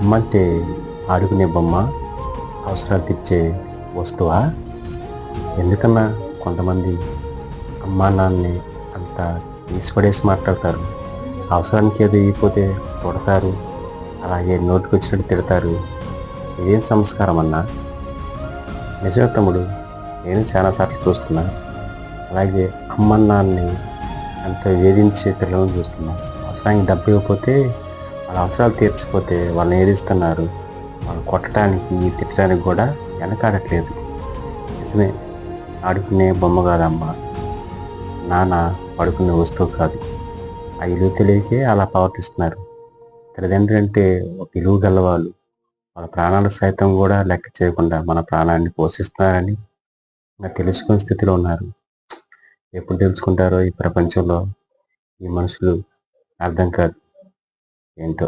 అమ్మంటే ఆడుకునే బొమ్మ, అవసరాలు తీర్చే వస్తువా? ఎందుకన్నా కొంతమంది అమ్మా నాన్నని అంత తీసిపడేసి మాట్లాడతారు. అవసరానికి ఏదో ఇయ్యకపోతే కొడతారు, అలాగే నోటికొచ్చినట్టు తిడతారు. ఇదేం సంస్కారం అన్నా? నిజమే తమ్ముడు, నేను చాలాసార్లు చూస్తున్నా. అలాగే అమ్మ నాన్నని ఎంతో వేధించే పిల్లలను చూస్తున్నా. అవసరానికి డబ్బు ఇవ్వకపోతే, వాళ్ళ అవసరాలు తీర్చకపోతే వాళ్ళని ఏడిస్తున్నారు. వాళ్ళు కొట్టడానికి, తిట్టడానికి కూడా వెనకాడట్లేదు. నిజమే, ఆడుకునే బొమ్మ కాదమ్మా, నాన్న పడుకునే వస్తువు కాదు. ఆ విలువ తెలియకే అలా ప్రవర్తిస్తున్నారు. తల్లిదండ్రులు అంటే ఒక విలువ గలవాళ్ళు. వాళ్ళ ప్రాణాలు సైతం కూడా లెక్క చేయకుండా మన ప్రాణాన్ని పోషిస్తున్నారని ఇంకా తెలుసుకునే స్థితిలో ఉన్నారు. ఎప్పుడు తెలుసుకుంటారో ఈ ప్రపంచంలో ఈ మనుషులు, అర్థం కాదు ఏంటో.